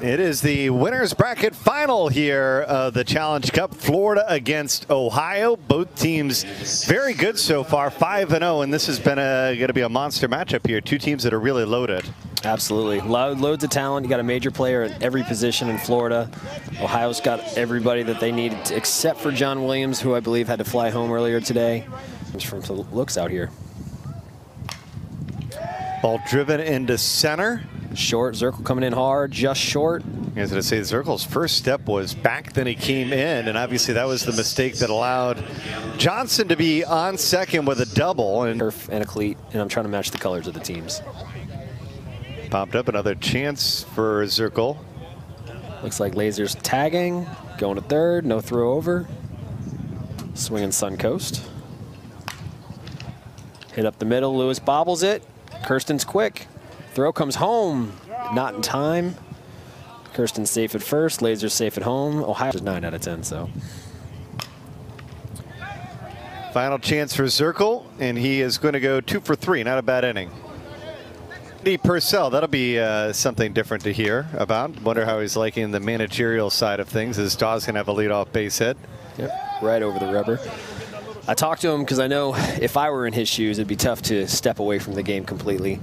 It is the winners bracket final here of the Challenge Cup. Florida against Ohio. Both teams very good so far, 5-0, and this has been going to be a monster matchup here. Two teams that are really loaded. Absolutely. Loads of talent. You got a major player at every position in Florida. Ohio's got everybody that they needed, except for John Williams, who I believe had to fly home earlier today. From the looks out here. Ball driven into center. Short, Zirkle coming in hard, just short. I was going to say, Zirkle's first step was back, then he came in, and obviously that was the mistake that allowed Johnson to be on second with a double. And a cleat, and I'm trying to match the colors of the teams. Popped up another chance for Zirkle. Looks like Laser's tagging, going to third, no throw over. Swinging Suncoast. Hit up the middle, Lewis bobbles it. Kirsten's quick. Throw comes home, not in time. Kirsten's safe at first, Laser's safe at home. Ohio's 9 out of 10, so. Final chance for Zirkle, and he is going to go 2 for 3, not a bad inning. Purcell, that'll be something different to hear about. Wonder how he's liking the managerial side of things, as Dawes gonna have a leadoff base hit. Yep, right over the rubber. I talked to him because I know if I were in his shoes, it'd be tough to step away from the game completely.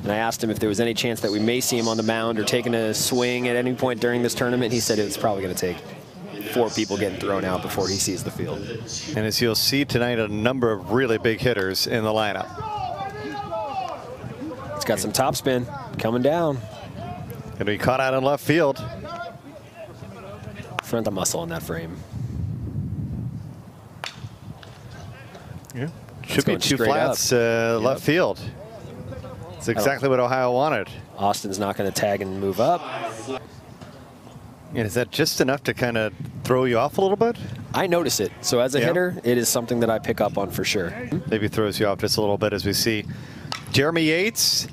And I asked him if there was any chance that we may see him on the mound or taking a swing at any point during this tournament. He said it's probably going to take 4 people getting thrown out before he sees the field. And as you'll see tonight, a number of really big hitters in the lineup. It's got some topspin coming down. Going to be caught out in left field. Front the muscle in that frame. Yeah, should be 2 flats left field. That's exactly what Ohio wanted. Austin's not going to tag and move up. And is that just enough to kind of throw you off a little bit? I notice it. So as a hitter, it is something that I pick up on for sure. Maybe throws you off just a little bit as we see Jeremy Yates.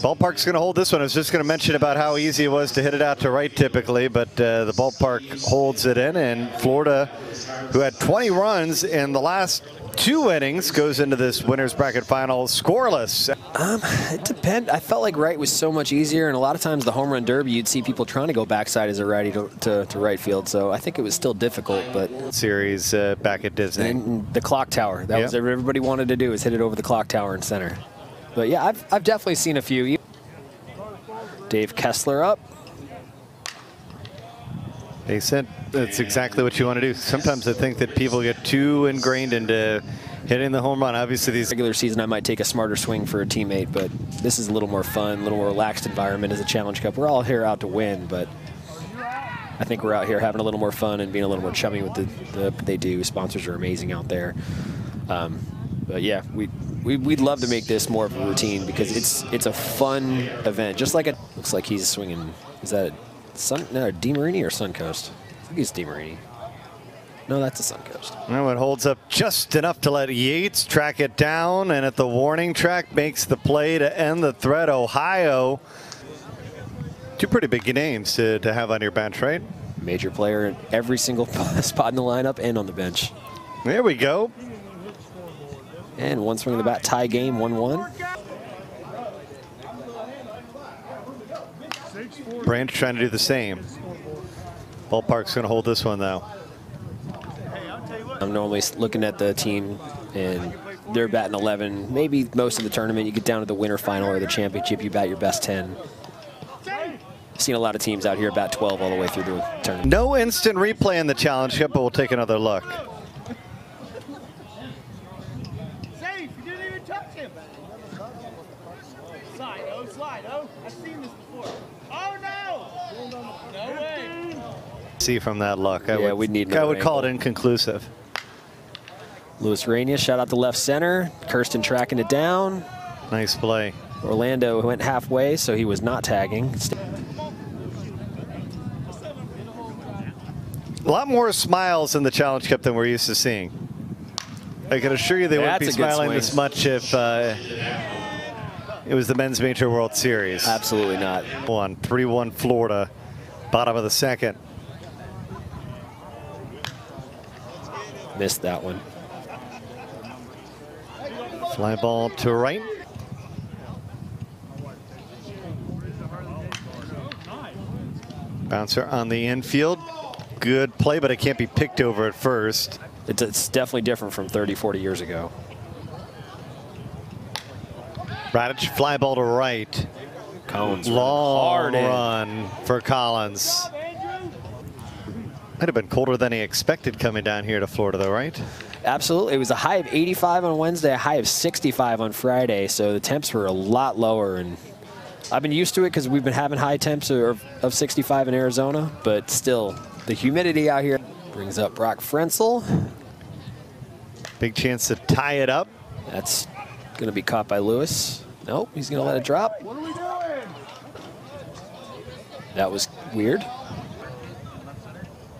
Ballpark's going to hold this one. I was just going to mention about how easy it was to hit it out to right typically, but the ballpark holds it in, and Florida, who had 20 runs in the last 2 innings, goes into this winners bracket final scoreless. It depends. I felt like right was so much easier, and a lot of times the home run derby, you'd see people trying to go backside as a righty to right field, so I think it was still difficult. But series back at Disney. And the clock tower. That was what everybody wanted to do, is hit it over the clock tower in center. But yeah, I've definitely seen a few. Dave Kessler up. They said that's exactly what you want to do. Sometimes I think that people get too ingrained into hitting the home run. Obviously, these regular season, I might take a smarter swing for a teammate, but this is a little more fun, a little more relaxed environment as a Challenge Cup. We're all here out to win, but I think we're out here having a little more fun and being a little more chummy with the they do. Sponsors are amazing out there. But yeah, we'd love to make this more of a routine because it's a fun event. Just like it looks like he's swinging. Is that DeMarini or Suncoast? I think he's DeMarini. No, that's a Suncoast. Well, it holds up just enough to let Yates track it down, and at the warning track makes the play to end the threat. Ohio, 2 pretty big names to have on your bench, right? Major player in every single spot in the lineup and on the bench. There we go. And 1 swing of the bat, tie game, 1-1. Branch trying to do the same. Ballpark's going to hold this one, though. I'm normally looking at the team, and they're batting 11. Maybe most of the tournament, you get down to the winter final or the championship, you bat your best 10. I've seen a lot of teams out here bat 12 all the way through the tournament. No instant replay in the Challenge Cup, but we'll take another look. See from that look, I would call it inconclusive. Luis Reyna, shout out to left center. Kirsten tracking it down. Nice play. Orlando went halfway, so he was not tagging. A lot more smiles in the Challenge Cup than we're used to seeing. I can assure you they wouldn't be smiling this much if it was the Men's Major World Series. Absolutely not. 3-1 Florida, bottom of the 2nd. Missed that one. Fly ball to right. Bouncer on the infield. Good play, but it can't be picked over at first. It's definitely different from 30, 40 years ago. Radich, fly ball to right. Collins, long run for Collins. Might have been colder than he expected coming down here to Florida, though, right? Absolutely. It was a high of 85 on Wednesday, a high of 65 on Friday, so the temps were a lot lower. And I've been used to it because we've been having high temps of 65 in Arizona, but still, the humidity out here brings up Brock Frenzel. Big chance to tie it up. That's going to be caught by Lewis. Nope, he's going to let it drop. What are we doing? That was weird.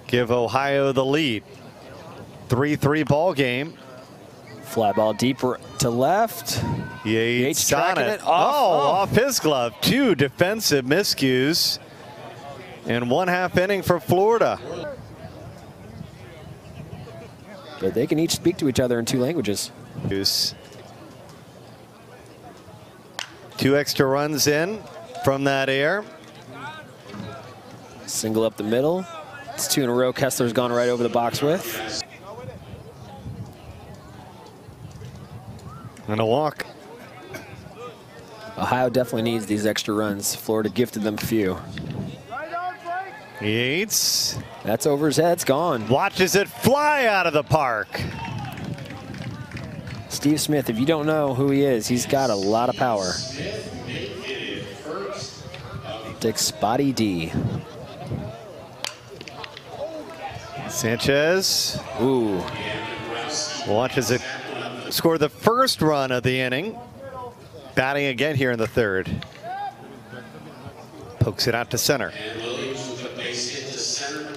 Give Ohio the lead. 3-3 ball game. Fly ball deep to left. Yates tracking on it. Off his glove. 2 defensive miscues in 1/2 inning for Florida. But they can each speak to each other in 2 languages. 2 extra runs in from that air. Single up the middle. It's 2 in a row Kessler's gone right over the box with. And a walk. Ohio definitely needs these extra runs. Florida gifted them a few. Yates. That's over his head. It's gone. Watches it fly out of the park. Steve Smith, if you don't know who he is, he's got a lot of power. Take Spotty D. Sanchez. Ooh. Watches it score the first run of the inning. Batting again here in the 3rd. Pokes it out to center.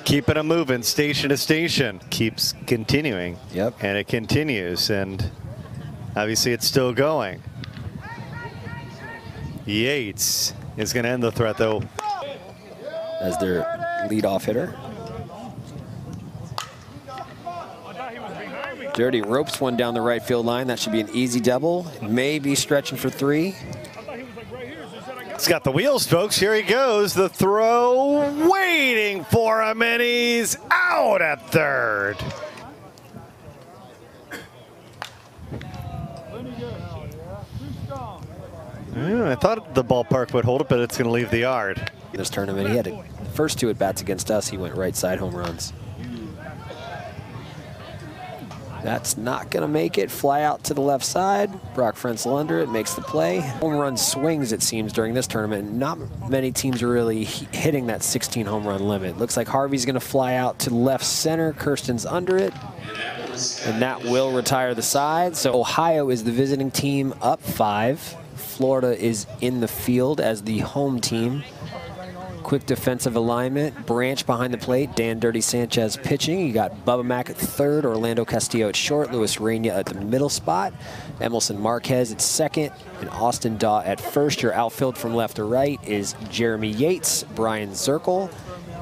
Keeping it moving, station to station. Keeps continuing. Yep. And it continues. And obviously it's still going. Yates is going to end the threat, though. As their leadoff hitter. Dirty ropes one down the right field line. That should be an easy double. Maybe stretching for 3. He's got the wheels, folks. Here he goes. The throw waiting for him, and he's out at 3rd. I thought the ballpark would hold it, but it's going to leave the yard. This tournament, he had the first 2 at-bats against us. He went right side home runs. That's not going to make it. Fly out to the left side. Brock Frenzel under it, makes the play. Home run swings, it seems, during this tournament. Not many teams are really hitting that 16 home run limit. Looks like Harvey's going to fly out to left center. Kirsten's under it. And that will retire the side. So Ohio is the visiting team, up 5. Florida is in the field as the home team. Quick defensive alignment. Branch behind the plate. Dan Dirty Sanchez pitching. You got Bubba Mack at 3rd. Orlando Castillo at short. Luis Reina at the middle spot. Emerson Marquez at 2nd. And Austin Daw at 1st. Your outfield from left to right is Jeremy Yates, Brian Zirkle.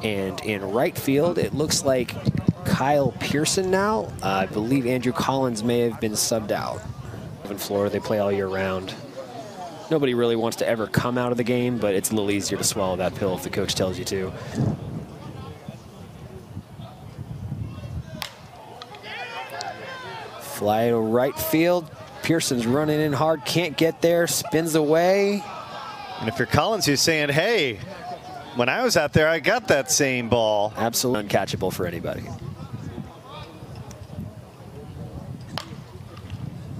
And in right field, it looks like Kyle Pearson now. I believe Andrew Collins may have been subbed out. In Florida, they play all year round. Nobody really wants to ever come out of the game, but it's a little easier to swallow that pill if the coach tells you to. Fly to right field. Pearson's running in hard, can't get there, spins away. And if you're Collins, you're saying, hey, when I was out there, I got that same ball. Absolutely uncatchable for anybody.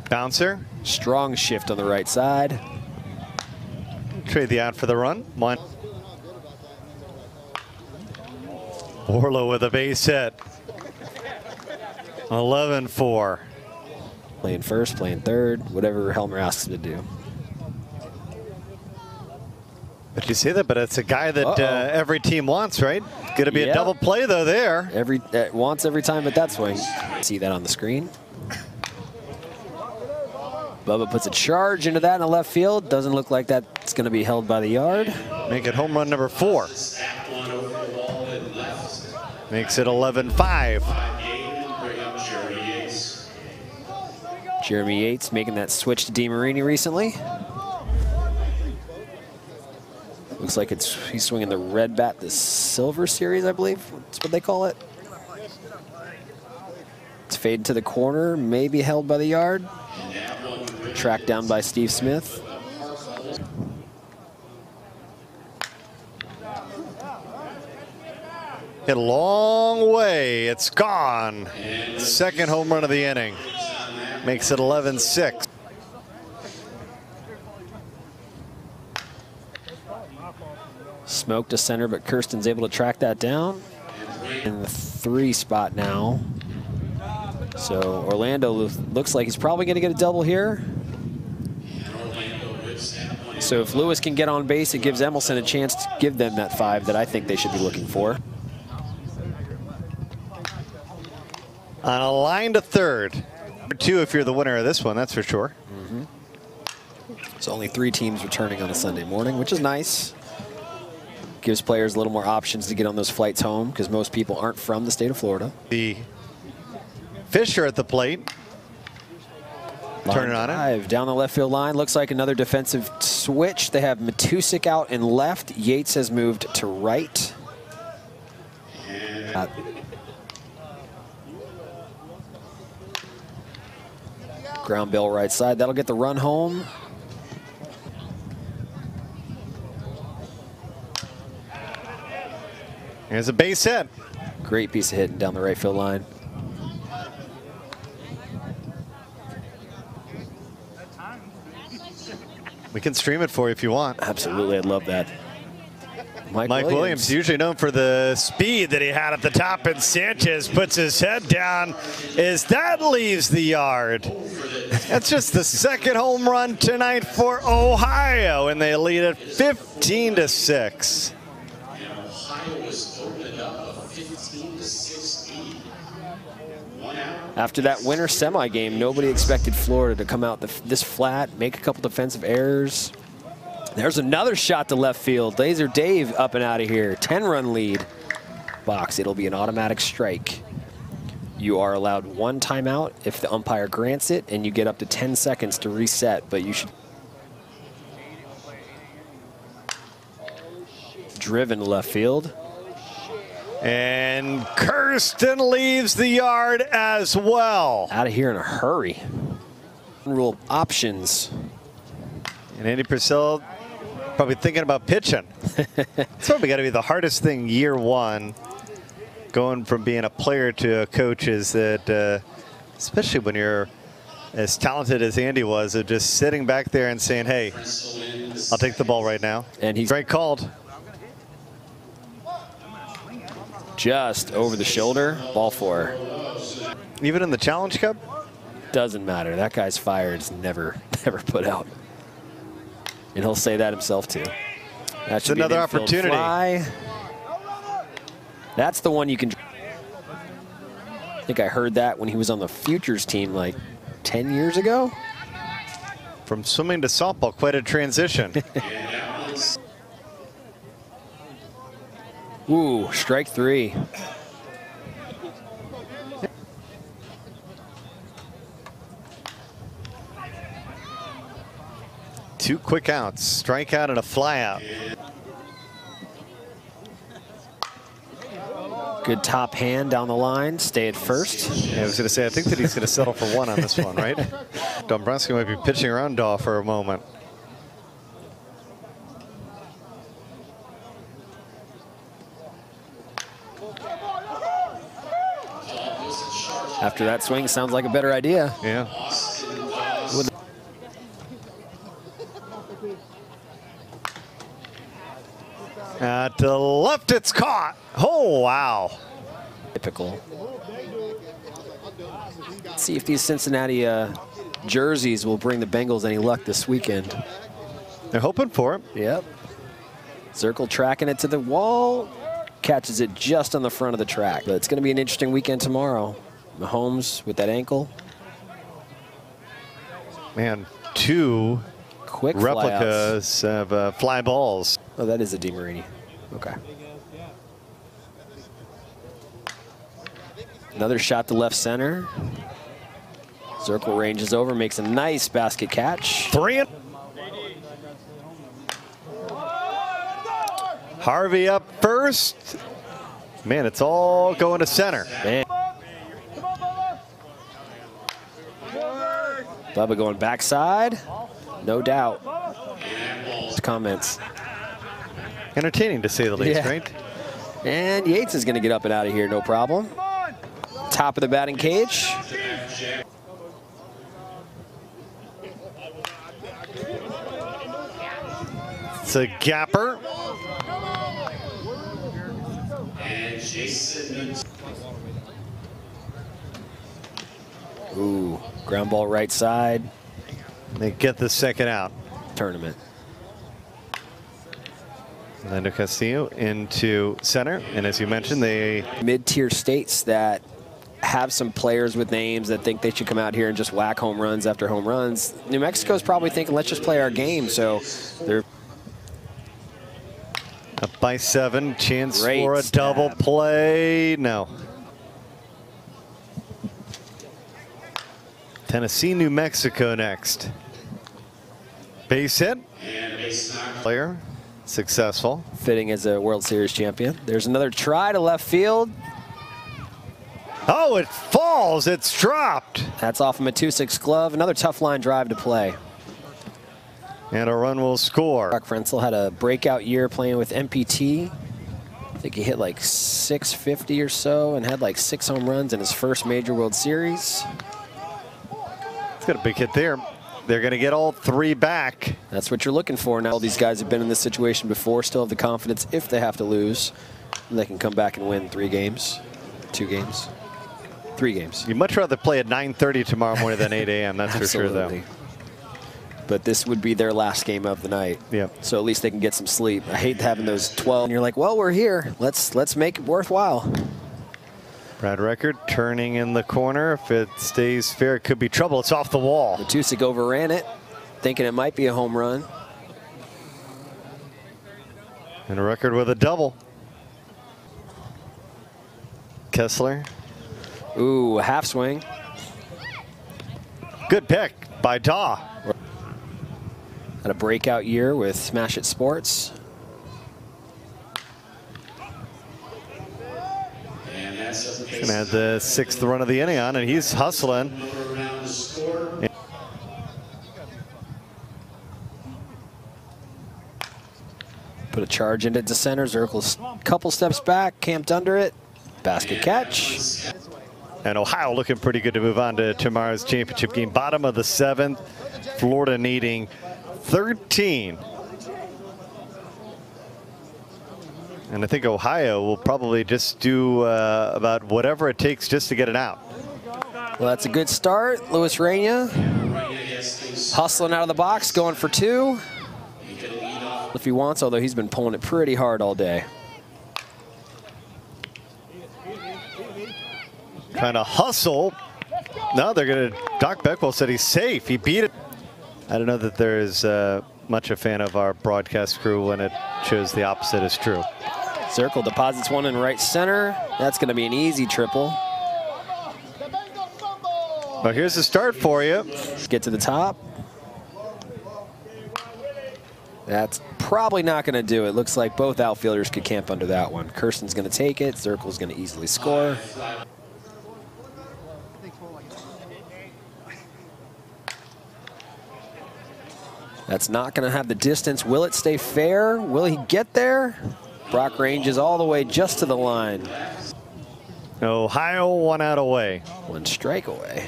Bouncer. Strong shift on the right side. Trade the out for the run. 1. Orlo with a base hit. 11-4. Playing first, playing third, whatever Helmer asks him to do. But you say that, but it's a guy that every team wants, right? Going to be a double play, though, there. Wants every time but that swing. See that on the screen. Bubba puts a charge into that in the left field. Doesn't look like that's going to be held by the yard. Make it home run number 4. Makes it 11-5. Jeremy Yates making that switch to DeMarini recently. Looks like he's swinging the red bat, the silver series, I believe. That's what they call it. It's faded to the corner, maybe held by the yard. Tracked down by Steve Smith. Hit a long way. It's gone. Second home run of the inning. Makes it 11-6. Smoked to center, but Kirsten's able to track that down. In the 3 spot now. So Orlando looks like he's probably going to get a double here. So if Lewis can get on base, it gives Emelson a chance to give them that 5 that I think they should be looking for. On a line to third. 2 if you're the winner of this one, that's for sure. So only 3 teams returning on a Sunday morning, which is nice. Gives players a little more options to get on those flights home because most people aren't from the state of Florida. The Fisher at the plate. Turning on it. Down the left field line. Looks like another defensive switch. They have Matusik out in left. Yates has moved to right. Ground ball right side. That'll get the run home. Here's a base hit. Great piece of hitting down the right field line. We can stream it for you if you want. Absolutely, I'd love that. Mike Williams, usually known for the speed that he had at the top, and Sanchez puts his head down as that leaves the yard. That's just the second home run tonight for Ohio, and they lead it 15-6. After that winter semi game, nobody expected Florida to come out this flat, make a couple defensive errors. There's another shot to left field. Laser Dave up and out of here. 10-run lead. Box. It'll be an automatic strike. You are allowed 1 timeout if the umpire grants it, and you get up to 10 seconds to reset, but you should. Driven to left field. And Kirsten leaves the yard as well. Out of here in a hurry. Rule options. And Andy Purcell probably thinking about pitching. It's probably got to be the hardest thing year 1, going from being a player to a coach, is that, especially when you're as talented as Andy was, of just sitting back there and saying, hey, I'll take the ball right now. And he's strike called. Just over the shoulder, ball 4. Even in the Challenge Cup? Doesn't matter. That guy's fired is never put out. And he'll say that himself too. That's another opportunity. Fly. That's the one you can. I think I heard that when he was on the Futures team like 10 years ago. From swimming to softball, quite a transition. Ooh, strike 3. Two quick outs, strikeout and a flyout. Good top hand down the line, stay at first. Yeah, I was going to say, I think that he's going to settle for 1 on this one, right? Dombrowski might be pitching around Daw for a moment. After that swing, sounds like a better idea. Yeah. To the left, it's caught. Oh, wow. Typical. Let's see if these Cincinnati jerseys will bring the Bengals any luck this weekend. They're hoping for it. Yep. Circle tracking it to the wall. Catches it just on the front of the track. But it's going to be an interesting weekend tomorrow. Mahomes with that ankle. Man, 2 quick replicas of fly balls. Oh, that is a DeMarini. Okay. Another shot to left center. Circle ranges over, makes a nice basket catch. 3. Harvey up first. Man, it's all going to center. Man. Bubba going backside. No doubt. Comments. Entertaining to say the least, Yeah. right? And Yates is going to get up and out of here, no problem. Top of the batting cage. It's a gapper. Ooh, ground ball right side. They get the second out. Tournament. Orlando Castillo into center, and as you mentioned, they Mid-tier states that have some players with names that think they should come out here and just whack home runs after home runs. New Mexico's probably thinking, let's just play our game. So they're up by 7. Chance Great for a stab. double play. No. Tennessee, New Mexico next. Base hit. Player successful. fitting as a World Series champion. There's another try to left field. Oh, it falls. It's dropped. That's off a Matusak's glove. Another tough line drive to play. And a run will score. Brock Frenzel had a breakout year playing with MPT. I think he hit like 650 or so and had like 6 home runs in his first major World Series. It's got a big hit there. They're going to get all 3 back. That's what you're looking for now. All these guys have been in this situation before, still have the confidence if they have to lose. They can come back and win 3 games, 2 games, 3 games. You'd much rather play at 9:30 tomorrow morning than 8 a.m. That's for sure, though. But this would be their last game of the night. Yeah. So at least they can get some sleep. I hate having those 12. And you're like, well, we're here. Let's make it worthwhile. Brad Record turning in the corner. If it stays fair, it could be trouble. It's off the wall. Matusik overran it, thinking it might be a home run. And a Record with a double. Kessler. Ooh, a half swing. Good pick by Daw. Had a breakout year with Smash It Sports. And had the 6th run of the inning on, and he's hustling. Put a charge into center. Zirkle's a couple steps back, camped under it. Basket catch. And Ohio looking pretty good to move on to tomorrow's championship game. Bottom of the 7th. Florida needing 13. And I think Ohio will probably just do about whatever it takes just to get it out. Well, that's a good start. Luis Reina hustling out of the box, going for 2. If he wants, although he's been pulling it pretty hard all day. Trying to hustle. No, they're going to. Doc Beckwell said he's safe. He beat it. I don't know that there is much a fan of our broadcast crew when it shows the opposite is true. Zirkle deposits one in right center. That's going to be an easy triple. Well, here's the start for you. Let's get to the top. That's probably not going to do it. Looks like both outfielders could camp under that one. Kirsten's going to take it. Zirkle's going to easily score. That's not going to have the distance. Will it stay fair? Will he get there? Brock ranges all the way just to the line. Ohio 1 out away. 1 strike away.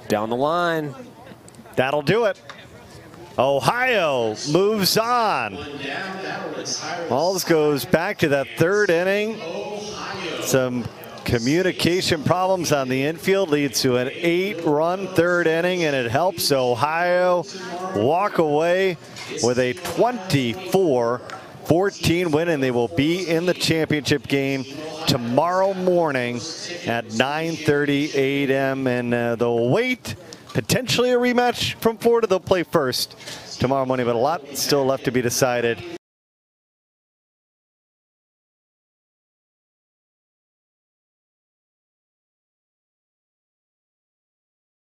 Down the line. That'll do it. Ohio moves on. Walls goes back to that 3rd inning. Some communication problems on the infield leads to an 8-run 3rd inning, and it helps Ohio walk away with a 24-14 win, and they will be in the championship game tomorrow morning at 9:30 a.m. and they'll wait. Potentially a rematch from Florida. They'll play first tomorrow morning, but a lot still left to be decided.